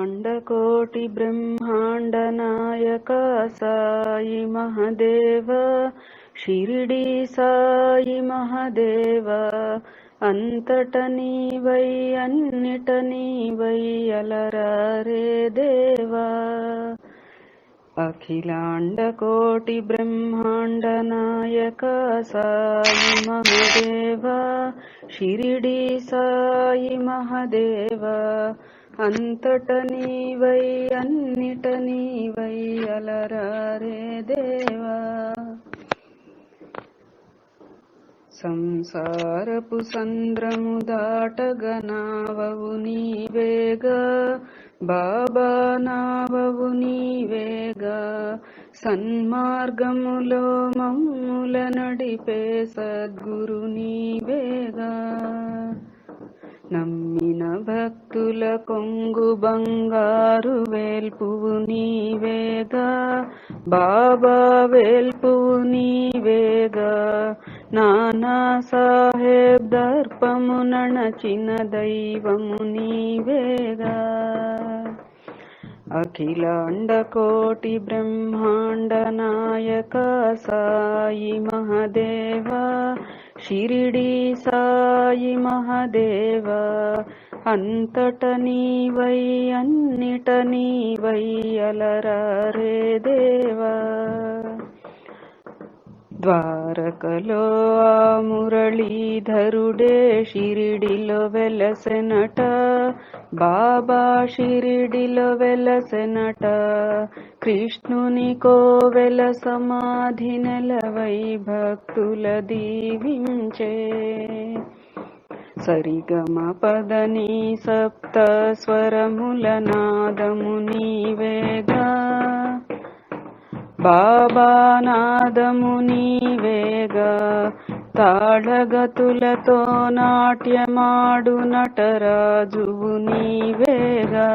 అఖిలాండకోటి బ్రహ్మాండ నాయక సాయి మహదేవ షిరిడి సాయి మహదేవ అంతట నీవై అన్నిట నీవై అలరారే దేవా. అఖిలాండకోటి బ్రహ్మాండ నాయక సాయి మహదేవ షిరిడి సాయి మహదేవ అంతట నీవై అన్నిట నీవై అలరారే దేవా. సంసారపు సంద్రము దాటగా నావవు నీవేగా బాబా, నావవు నీవేగా సన్మార్గములో మమ్ముల నడిపే సద్గురు నీవేగా. నమ్మిన భక్తుల కొంగు బంగారు వేల్పువు నీవేగా బాబా, వేల్పువు నీవేగా నానా సాహెబ్ దర్పము నణచిన దైవము నీవేగా. అఖిలాండకోటి బ్రహ్మాండ నాయక సాయి మహదేవ షిరిడి సాయి మహదేవ అంతట నీవై అన్నిట నీవై అలరారే దేవా. ద్వారకలో ఆ మురళీధరుడే షిరిడిలో వెలసెనట బాబా, షిరిడిలో వెలసెనట కృష్ణుని కోవెల సమాధి నెలవై భక్తుల దీవించే. సరిగమ పదని సప్త స్వరముల నాదము నీవేగా బాబా, నాదము నీవేగా తాళగతులతో నాట్యమాడు నటరాజువు నీవేగా.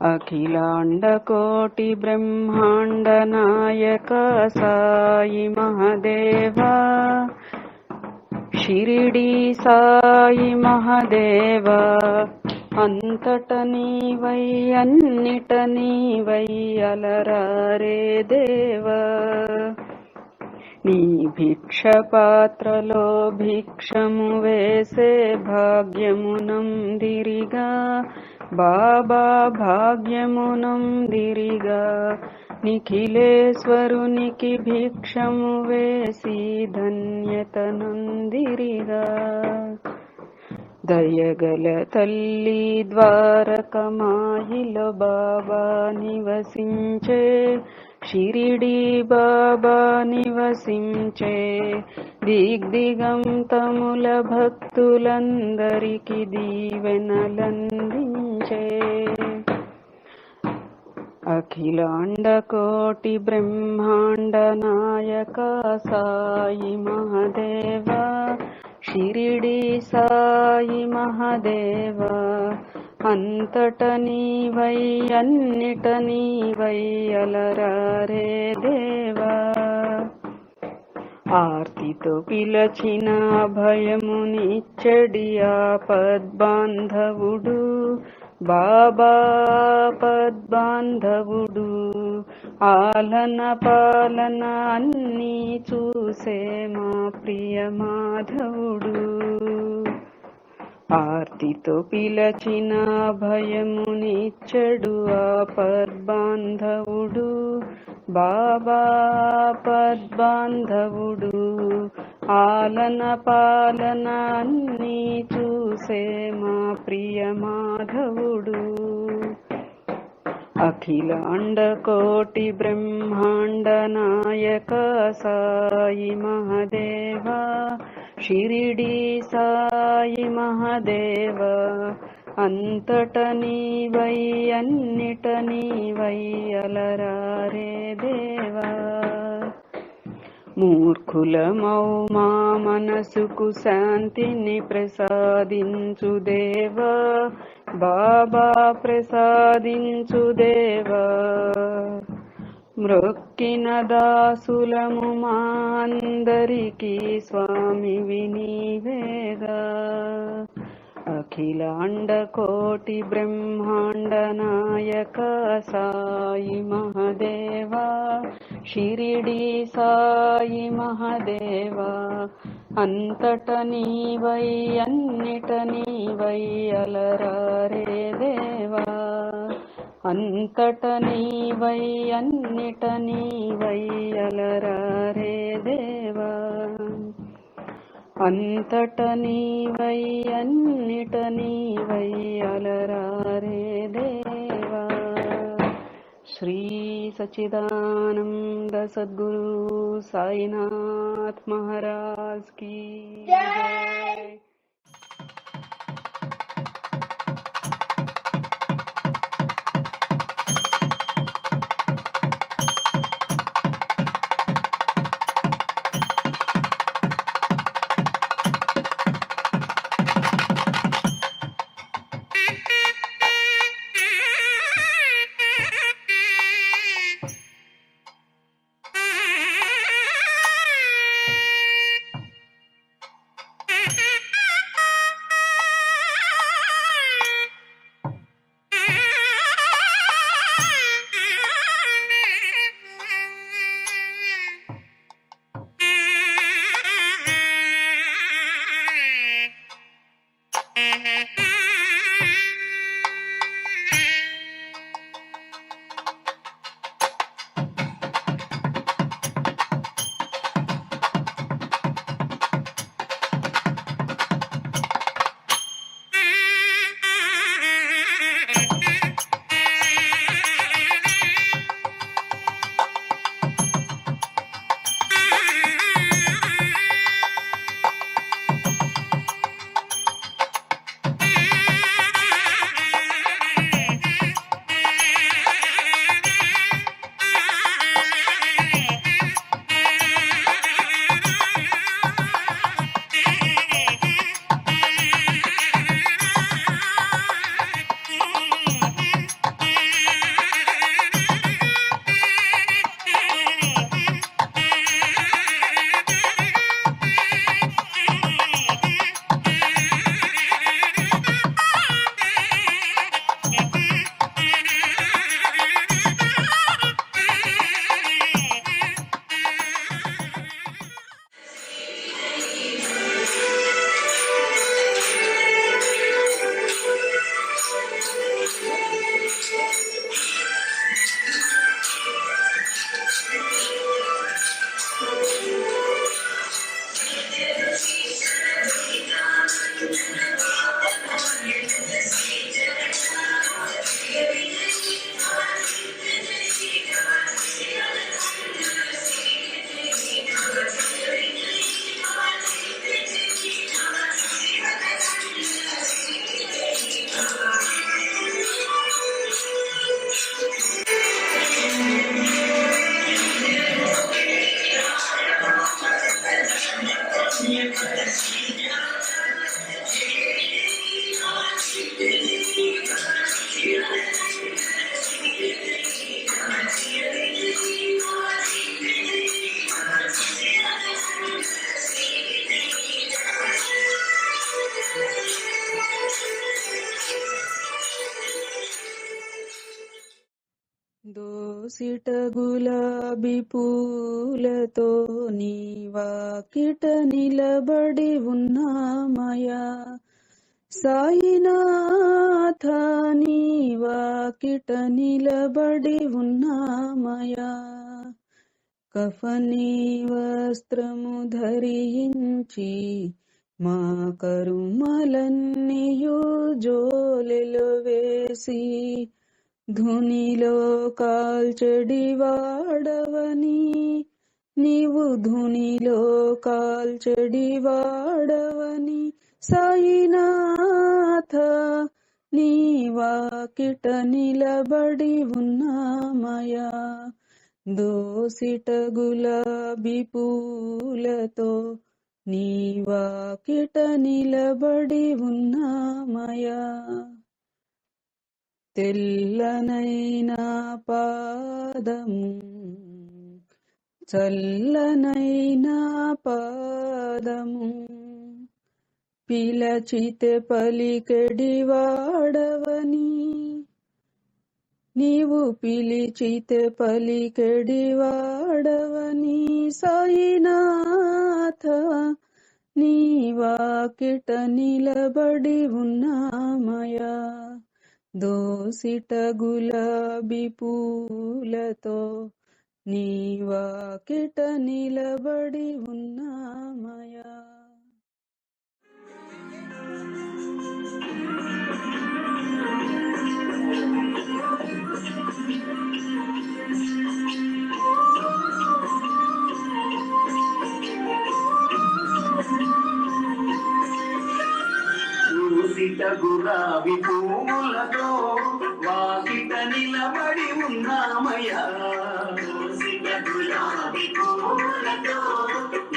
అఖిలాండకోటి బ్రహ్మాండ నాయక సాయి మహదేవ షిరిడి సాయి మహదేవ అంతట నీవై అన్నిట నీవై అలరారే దేవా. నీ భిక్ష పాత్రలో భిక్షము వేసే భాగ్యమునందిరిగా బాబా, భాగ్యమునందిరిగా నిఖిలేశ్వరునికి భిక్షము వేసి ధన్యతనందిరిగా. దయగల తల్లి ద్వారకమాయిలో బాబా నివసించే షిరిడి బాబా నివసించే దిగ్దిగంతముల భక్తులందరికి దీవెనలందించే. అఖిలాండకోటి బ్రహ్మాండ నాయక సాయి మహదేవ షిరిడి సాయి మహదేవ అంతట నీవై అన్నిట నీవై అలరారే దేవా. ఆర్తితో పిలచిన భయమునిచ్చడి ఆపద్బాంధవుడు బాబా, పద్బాంధవుడు ఆలన పాలన అన్నీ చూసే మా ప్రియ మాధవుడు. ఆర్తితో పిలచిన భయమునిచ్చడు ఆపద్బాంధవుడు బాబా, పద్బాంధవుడు ఆలన పాలన అన్నీ చూసే మా ప్రియ మాధవుడు. అఖిలాండకోటి బ్రహ్మాండ నాయక సాయి మహదేవ షిరిడి సాయి మహదేవ అంతట నీవై అన్నిట నీవై అలరారే దేవా. మూర్ఖులమౌ మా మనసుకు శాంతిని ప్రసాదించు దేవా బాబా, ప్రసాదించు దేవా. మ్రొక్కిన దాసులము మా అందరికీ స్వామి నీవేగా. అఖిలాండకోటి బ్రహ్మాండ నాయక సాయి మహదేవా, షిరిడి సాయి మహదేవా, అంతట నీవై అన్నిట నీవై అలరారే దేవా, అంతట నీవై అన్నిట నీవై అలరారే దేవా, అంతట నీవై అన్నిట నీవై అలరారే దేవా. శ్రీ సచ్చిదానంద సద్గురు సాయినాథ్ మహారాజ్ की जय। దోసిట గులాబీ పూలతో నీ వాకిట నిలబడి ఉన్నామయా, సాయినాథ నీ వాకిట నిలబడి ఉన్నామయా. కఫనీ వస్త్రము ధరించి మా కరుమలన్నీయు జోలెలో వేసి, ధునిలో కాల్చెడి వాడవని నీవు ధునిలో కాల్చెడి వాడవని, సాయినాథ నీ వాకిట నిలబడి ఉన్నామయా. దోసిట గులాబీ పూలతో నీ వాకిట నిలబడి ఉన్నామయా. తెల్లనైనా పాదము చల్లనైనా పాదము, పిలచితే పలికెడివాడవని, నీవు పిలిచితే పలికెడివాడవని, సాయినాథ నీ వాకిట నిలబడి ఉన్నామయా. దోసిట గులాబీ పూలతో నీ వాకిట నిలబడి ఉన్నామయా. దోసిట గులాబీ పూలతో వాకిట నిలబడి ఉన్నామయ్యా. దోసిట గులాబీ పూలతో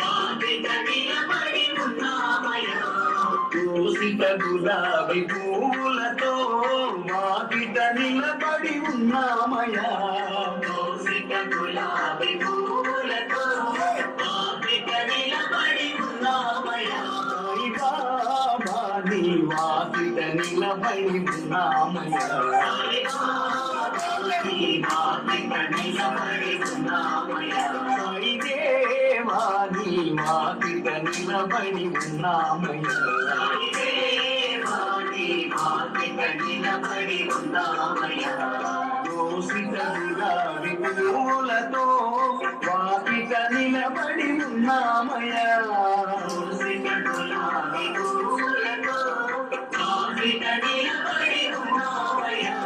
వాకిట నిలబడి ఉన్నామయ్యా. దోసిట గులాబీ పూలతో వాకిట నిలబడి ఉన్నామయ్యా. దోసిట గులాబీ పూలతో వాకిట నిలబడి ఉన్నామయ్యా. నీ వాకిట నిలబడి ఉన్నామయ్యా. నీ వాకిట నిలబడి ఉన్నామయ్యా. దేవా నీ వాకిట నిలబడి ఉన్నామయ్యా. దేవా నీ వాకిట నిలబడి ఉన్నామయ్యా. దోసిట గులాబీ పూలతో వాకిట నిలబడి ఉన్నామయ్యా. దోసిట గులాబీ పూలతో వాకిట నిలబడి ఉన్నామయ్యా.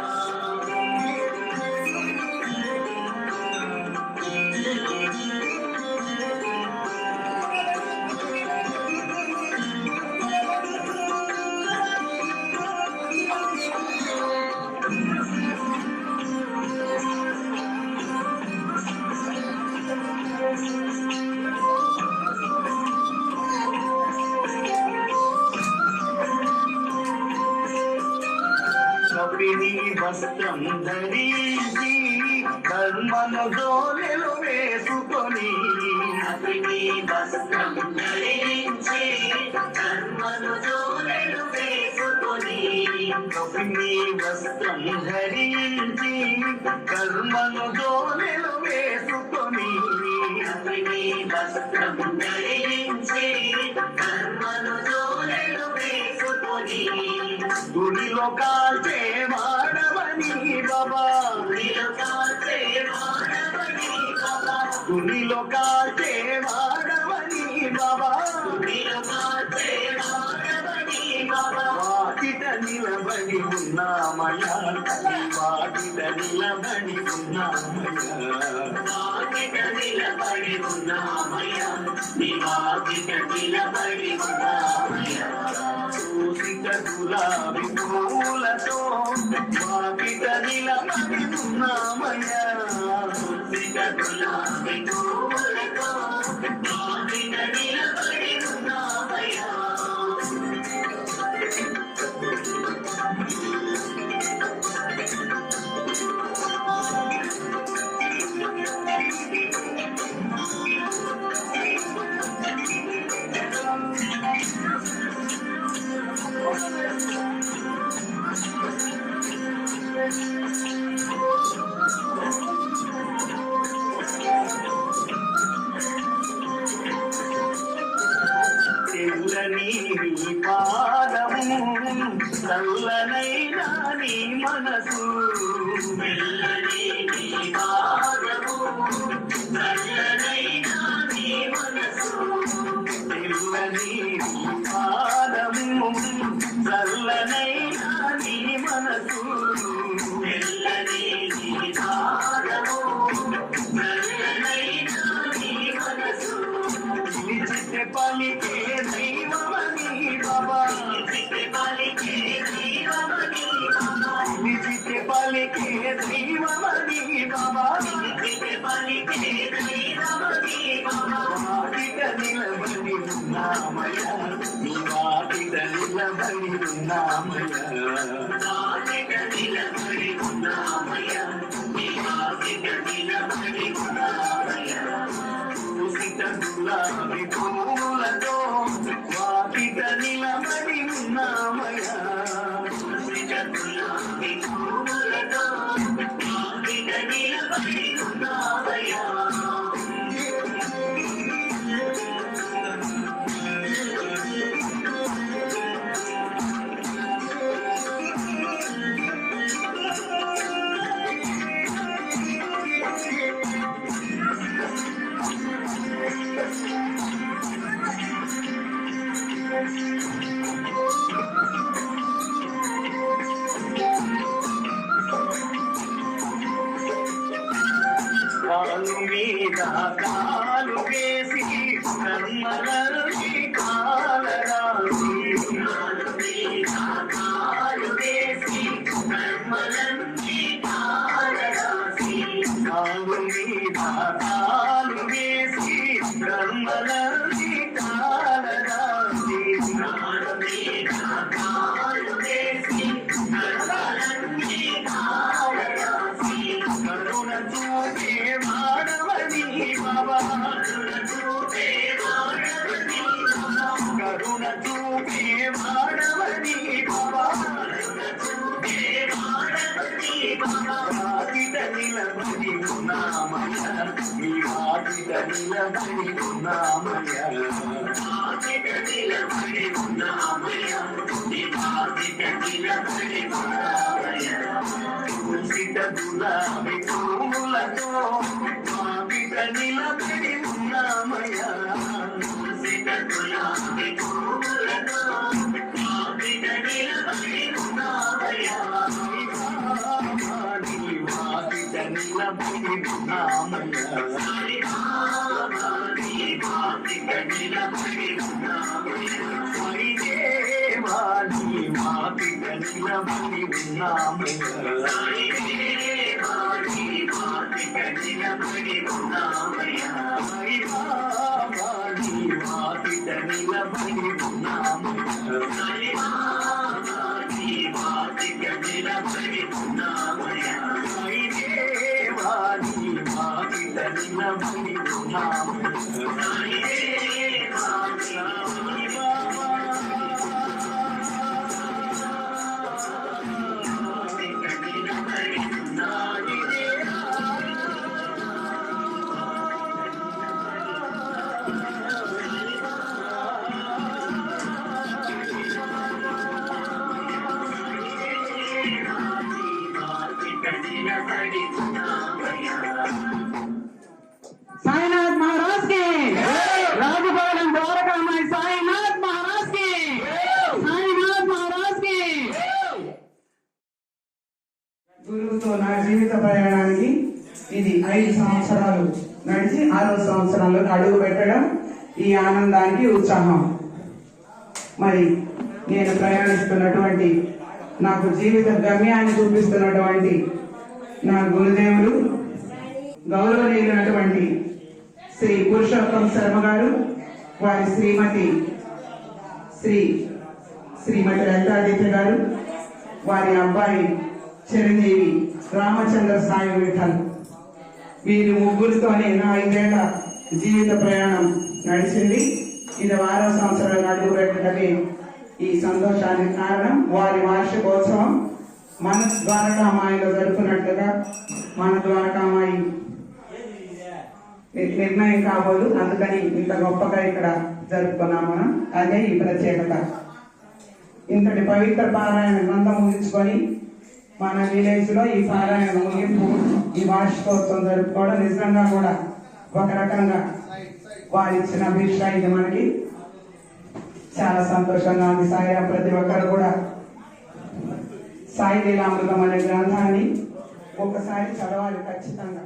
కపిని వస్త్రం ధరించి కర్మను జోలెలు వేసుకొని. కపిని వస్త్రం ధరించి కర్మను జోలెలు వేసుకొని. కపిని వస్త్రం ధరించి కర్మను జోలెలు వేసుకొని. కపిని వస్త్రం ధరించి కర్మను జోలెలు వేసుకొని. గుడిలో కాల్చే వాడవని బాబా. గుడిలో కాల్చే వాడవని బాబా. గుడిలో కాల్చే వాడవని బాబా. గుడిలో కాల్చే వాడవని బాబా. వాకిట నిలబడి ఉన్నామయ్యా. వాకిట నిలబడి ఉన్నామయ్యా. వాకిట నిలబడి ఉన్నామయ్యా. నీ వాకిట నిలబడి ఉన్నామయ్యా. దోసిట గులాబీ పూలతో వాకిట నిలబడి ఉన్నామయ్యా. దోసిట గులాబీ పూలతో వాకిట నిలబడి ఉన్నామయ్యా. తెల్లని నీ పాదము చల్లనైనా నీ మనసు. తెల్లని నీ పాదము చల్లనైనా నీ మనసు. తెల్లని నీ పాదము చల్లనైనా నీ మనసు. తెల్లని నీ పాదము చల్లనైనా నీ మనసు. పిలిచితే పలికే దైవమని బాబా. పిలిచితే పలికే దైవమని బాబా. పిలిచితే పలికే దైవమని బాబా. పిలిచితే పలికే దైవమని బాబా. వాకిట నిలబడి ఉన్నామయ్యా. నీ వాకిట నిలబడి ఉన్నామయ్యా. వాకిట నిలబడి ఉన్నామయ్యా. నీ వాకిట నిలబడి ఉన్నామయ్యా. దోసిట గులాబీ పూలతో వాకిట నిలబడి ఉన్నామయ్యా కాలు మీద కాలు వేసి కర్మలకి కాలరాసి కాలు మీద కాలు వేసి కర్మలకి కాలరాసి కాలు మీద కాలు వేసి కర్మలకి కాలరాసి కాలు మీద కాలు వేసి కర్మలకి కాలరాసి కరుణ చూపే మానవని బాబా కరుణ చూపే మానవని కరుణ చూపే మానవని బాబా కరుణ చూపే మానవని బాబా వాకిట నిలబడి ఉన్నామయ్య నీ వాకిట నిలబడి ఉన్నామయ్య వాకిట నిలబడి ఉన్నామయ్య నీ వాకిట నిలబడి ఉన్నామయ్య తులసిత గులాబీ పూలతో వాకిట నిలబడి ఉన్నామయ్యా తులసిత గులాబీ పూలతో వాకిట నిలబడి ఉన్నామయ్యా నీ వాకిట నిలబడి ఉన్నామయ్యా నీ వాకిట నిలబడి ఉన్నామయ్యా దేవా నీ వాకిట నిలబడి ఉన్నామయ్యా నిలబడి ఉన్నామయ్యా నీ వాకిట నిలబడి ఉన్నామయ్యా నీ వాకిట నిలబడి ఉన్నామయ్యా దేవా నీ వాకిట నిలబడి ఉన్నామయ్యా साईनाथ महाराज के राजपालन द्वारका माई साईनाथ महाराज के साईनाथ महाराज के గురువుతో నా జీవిత ప్రయాణానికి ఇది 5 సంవత్సరాలు నడిచి 6వ సంవత్సరంలో అడుగు పెట్టడం ఈ ఆనందానికి ఉత్సాహం. మరి నేను ప్రయాణిస్తున్నటువంటి నాకు జీవిత గమ్యాన్ని చూపిస్తున్నటువంటి నా గురుదేవులు గౌరవనీయులైనటువంటి శ్రీ పురుషోత్తం శర్మ గారు, వారి శ్రీమతి లలితాదిత్య గారు, వారి అబ్బాయి చిరంజీవి రామచంద్ర సాయి విఠల్, వీరి ముగ్గురితోనే నా 5 ఏళ్ల జీవిత ప్రయాణం నడిచింది. ఇది 6వ సంవత్సరంలో అడుగు పెట్టడమే ఈ సంతోషానికి కారణం. వారి వార్షికోత్సవం మన ద్వారకామాయిలో జరుపుకున్నట్లుగా మన ద్వారకామాయి నిర్ణయం కాబోదు, అందుకని ఇంత గొప్పగా ఇక్కడ జరుపుకున్నాం మనం. అదే ఈ ప్రత్యేకత. ఇంతటి పవిత్ర పారాయణ గ్రంథం ముగించుకొని మన విలేజ్ లో ఈ పారాయణ ముగింపు ఈ వార్షికోత్సవం జరుపుకోవడం నిజంగా కూడా ఒక రకంగా వారిచ్చిన భిక్ష. ఇది మనకి చాలా సంతోషంగా ఉంది. సాయిరాం ప్రతి ఒక్కరు కూడా సాయి లీలామృతం అనే గ్రంథాన్ని ఒకసారి చదవాలి ఖచ్చితంగా.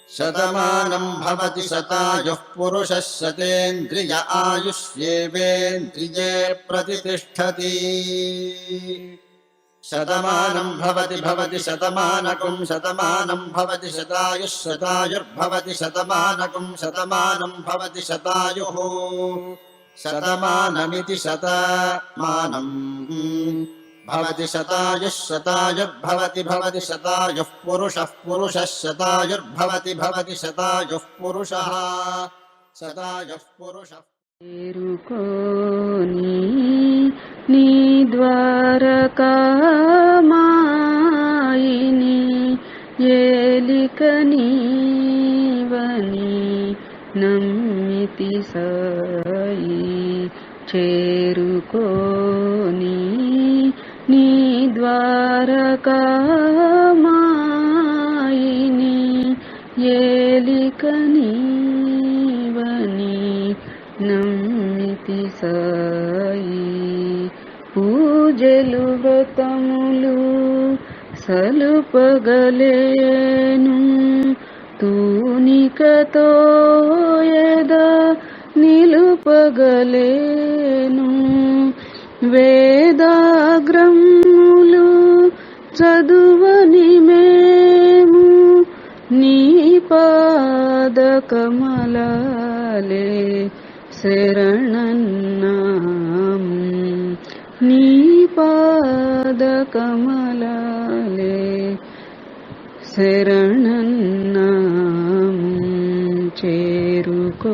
शतमानं भवति शतायुः पुरुषः शतेन्द्रिय आयुष्येवेन्द्रिये प्रतिष्ठति शतमानं भवति शतमानकं शतमानं भवति शतायुः शतायुर्भवति शतमानकं शतमानं भवति शतायुः शतमानमिति शतमानम् भवति शतायुः शतायुर्भवति भवति शतायुः पुरुषः पुरुषः शतायुर्भवति भवति शतायुः पुरुषः शतायुः पुरुषः చేరుకోని నీ ద్వారకామాయిని ఏలిక నీవని నమ్మితి సాయి చేరుకోని నీ ద్వారకామాయిని ఏలిక నీవని నమ్మితి సాయి పూజలు వ్రతములు సలుపగలేను తూనికతో ఎద నిలుపగలేను వేదాగ్రములు చదువని మేము నీ పాదకమలాలే శరణన్నాము నీ పాదకమలాలే శరణన్నాము చేరుకోని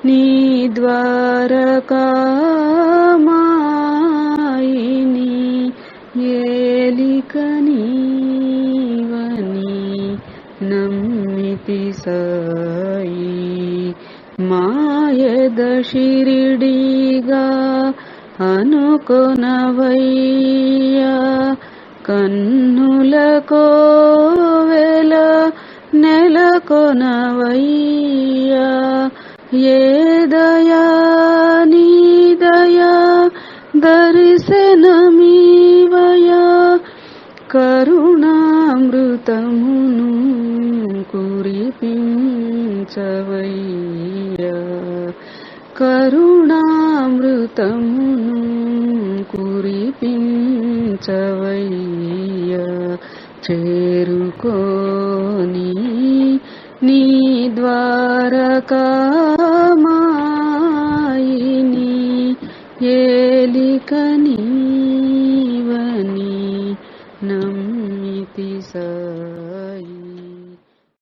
నీ ద్వారకామాయిని ఏలిక నీవని నమ్మితి సాయి మాయద షిరిడిగా అనుకొనవయ్యా కన్నుల కోవెల నెలకొనవయ్యా ఏ దయా నీ దయా దర్శనమీవయా కరుణామృతమును కురిపించవయ్యా కరుణామృతమును కురిపించవయ్యా బ్రోచవయ్యా చేరుకోని నీ ద్వారకామాయిని ఏలిక నీవని నమ్మితి సాయి.